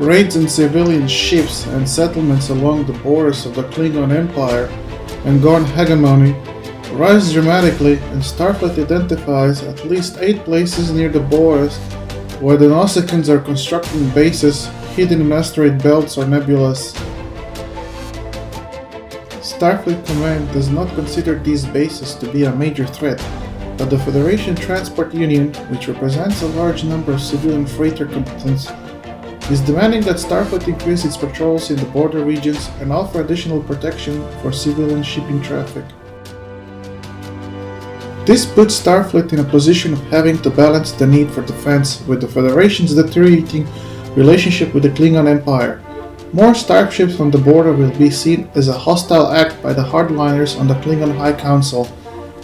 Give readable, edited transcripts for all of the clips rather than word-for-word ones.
Raids on civilian ships and settlements along the borders of the Klingon Empire and Gorn hegemony rise dramatically, and Starfleet identifies at least 8 places near the borders where the Nausicaans are constructing bases hidden in asteroid belts or nebulas. Starfleet Command does not consider these bases to be a major threat, but the Federation Transport Union, which represents a large number of civilian freighter combatants, is demanding that Starfleet increase its patrols in the border regions and offer additional protection for civilian shipping traffic. This puts Starfleet in a position of having to balance the need for defense with the Federation's deteriorating relationship with the Klingon Empire. More starships on the border will be seen as a hostile act by the hardliners on the Klingon High Council,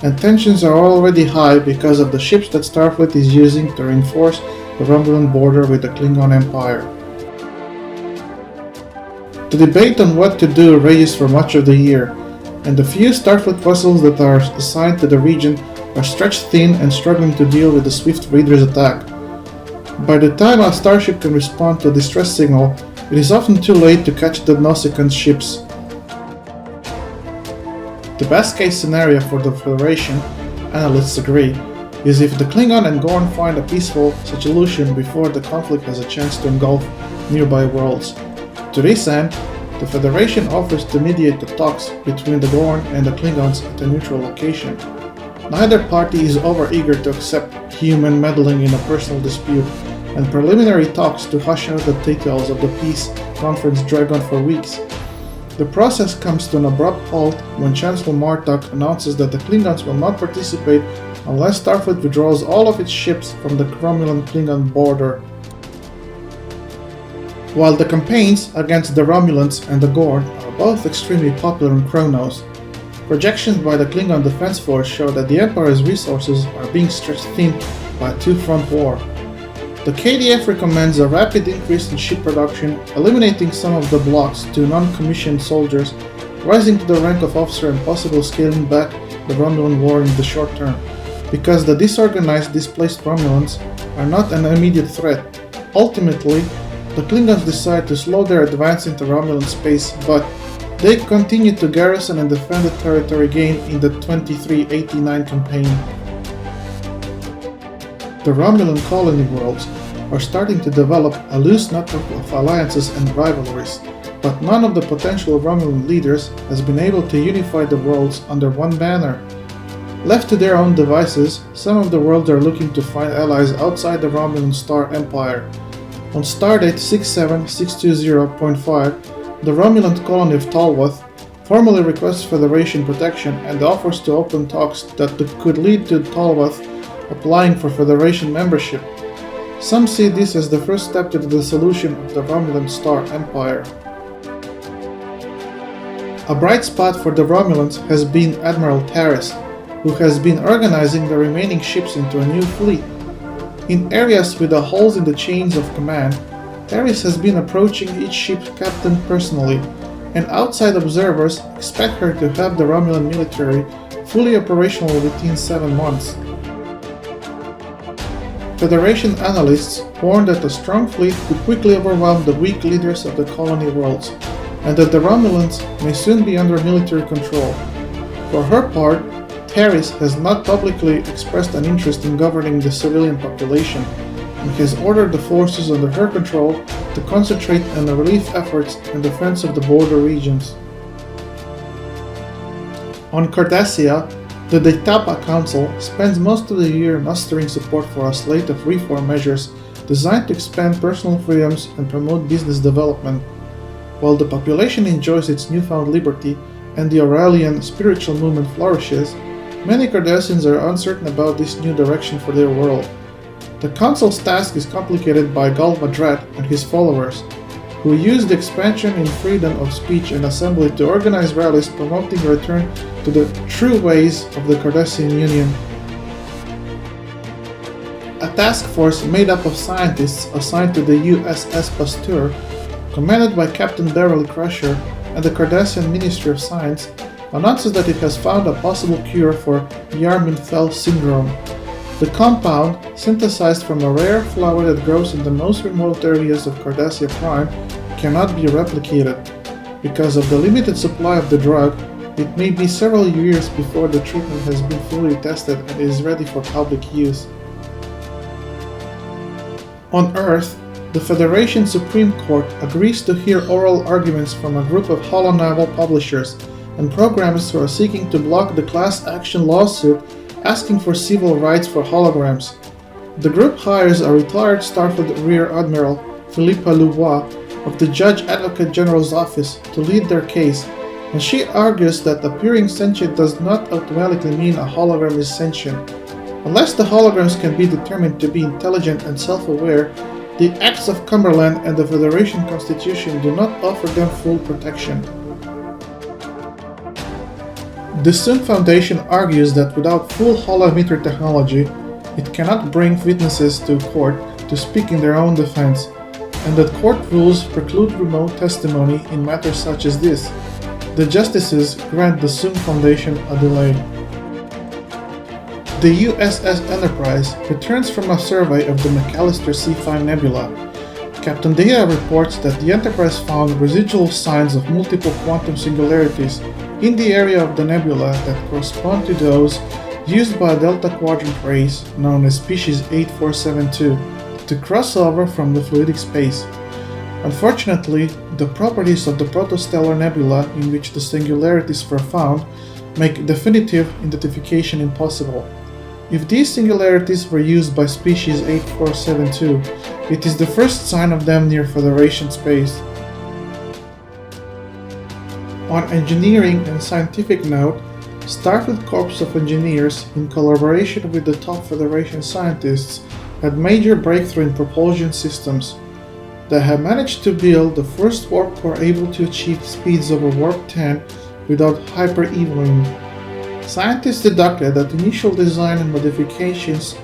and tensions are already high because of the ships that Starfleet is using to reinforce the Romulan border with the Klingon Empire. The debate on what to do rages for much of the year, and the few Starfleet vessels that are assigned to the region are stretched thin and struggling to deal with the swift Raiders' attack. By the time a starship can respond to a distress signal, it is often too late to catch the Nausicaans ships. The best case scenario for the Federation, analysts agree, is if the Klingon and Gorn find a peaceful solution before the conflict has a chance to engulf nearby worlds. To this end, the Federation offers to mediate the talks between the Gorn and the Klingons at a neutral location. Neither party is overeager to accept human meddling in a personal dispute, and preliminary talks to hash out the details of the peace conference drag on for weeks. The process comes to an abrupt halt when Chancellor Martok announces that the Klingons will not participate unless Starfleet withdraws all of its ships from the Romulan-Klingon border. While the campaigns against the Romulans and the Gorn are both extremely popular in Kronos, projections by the Klingon Defense Force show that the Empire's resources are being stretched thin by a two-front war. The KDF recommends a rapid increase in ship production, eliminating some of the blocks to non-commissioned soldiers, rising to the rank of officer, and possibly scaling back the Romulan war in the short term, because the disorganized, displaced Romulans are not an immediate threat. Ultimately, the Klingons decide to slow their advance into Romulan space, but they continue to garrison and defend the territory gained in the 2389 campaign. The Romulan colony worlds are starting to develop a loose network of alliances and rivalries, but none of the potential Romulan leaders has been able to unify the worlds under one banner. Left to their own devices, some of the worlds are looking to find allies outside the Romulan Star Empire. On Stardate 67620.5, the Romulan colony of Talwath formally requests Federation protection and offers to open talks that could lead to Talwath applying for Federation membership. Some see this as the first step to the dissolution of the Romulan Star Empire. A bright spot for the Romulans has been Admiral Taris, who has been organizing the remaining ships into a new fleet. In areas with the holes in the chains of command, Taris has been approaching each ship's captain personally, and outside observers expect her to have the Romulan military fully operational within 7 months. Federation analysts warn that a strong fleet could quickly overwhelm the weak leaders of the colony worlds, and that the Romulans may soon be under military control. For her part, Taris has not publicly expressed an interest in governing the civilian population, and has ordered the forces under her control to concentrate on the relief efforts and defense of the border regions. On Cardassia, the Detapa Council spends most of the year mustering support for a slate of reform measures designed to expand personal freedoms and promote business development. While the population enjoys its newfound liberty and the Aurelian spiritual movement flourishes, many Cardassians are uncertain about this new direction for their world. The Council's task is complicated by Alpha Quadrant and his followers, who use the expansion in freedom of speech and assembly to organize rallies promoting a return to the true ways of the Cardassian Union. A task force made up of scientists assigned to the USS Pasteur, commanded by Captain Beverly Crusher and the Cardassian Ministry of Science, announces that it has found a possible cure for Yarmin-Fell syndrome. The compound, synthesized from a rare flower that grows in the most remote areas of Cardassia Prime, cannot be replicated. Because of the limited supply of the drug, it may be several years before the treatment has been fully tested and is ready for public use. On Earth, the Federation Supreme Court agrees to hear oral arguments from a group of holonovel publishers and programmers who are seeking to block the class action lawsuit asking for civil rights for holograms. The group hires a retired Starfleet Rear Admiral, Philippa Louvois, of the Judge Advocate General's office to lead their case, and she argues that appearing sentient does not automatically mean a hologram is sentient. Unless the holograms can be determined to be intelligent and self-aware, the Acts of Cumberland and the Federation Constitution do not offer them full protection. The Sun Foundation argues that without full holometer technology, it cannot bring witnesses to court to speak in their own defense, and that court rules preclude remote testimony in matters such as this. The justices grant the Sun Foundation a delay. The USS Enterprise returns from a survey of the McAllister C5 Nebula. Captain Data reports that the Enterprise found residual signs of multiple quantum singularities in the area of the nebula that correspond to those used by a Delta Quadrant race known as Species 8472 to cross over from the fluidic space. Unfortunately, the properties of the protostellar nebula in which the singularities were found make definitive identification impossible. If these singularities were used by Species 8472, it is the first sign of them near Federation space. On engineering and scientific note, Starfleet Corps of Engineers, in collaboration with the top Federation scientists, had major breakthrough in propulsion systems. They have managed to build the first warp core able to achieve speeds over warp 10 without hyper-evoing. Scientists deducted that initial design and modifications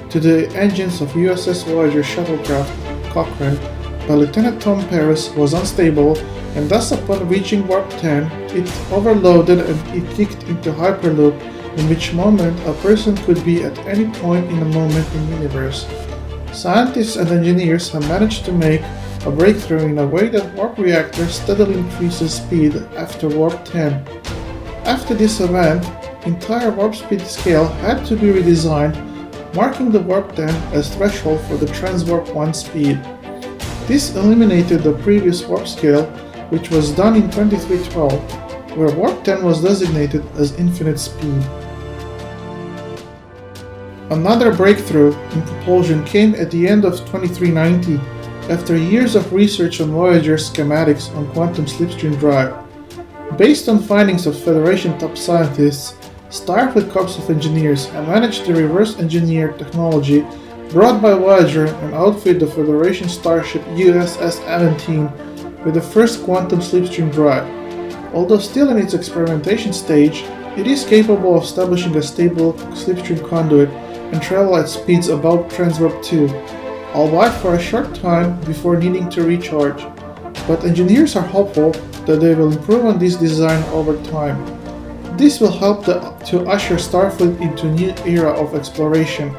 to the engines of USS Voyager shuttlecraft Cochrane by Lieutenant Tom Paris was unstable, and thus upon reaching warp 10, it overloaded and it kicked into hyperloop, in which moment a person could be at any point in a moment in the universe. Scientists and engineers have managed to make a breakthrough in a way that warp reactor steadily increases speed after warp 10. After this event, entire warp speed scale had to be redesigned, marking the warp 10 as threshold for the transwarp 1 speed. This eliminated the previous warp scale, which was done in 2312, where warp 10 was designated as infinite speed. Another breakthrough in propulsion came at the end of 2390, after years of research on Voyager schematics on quantum slipstream drive. Based on findings of Federation top scientists, Starfleet Corps of Engineers have managed to reverse engineer technology brought by Voyager and outfit the Federation starship USS Aventine with the first quantum slipstream drive. Although still in its experimentation stage, it is capable of establishing a stable slipstream conduit and travel at speeds above transwarp 2, albeit for a short time before needing to recharge. But engineers are hopeful that they will improve on this design over time. This will help to usher Starfleet into a new era of exploration.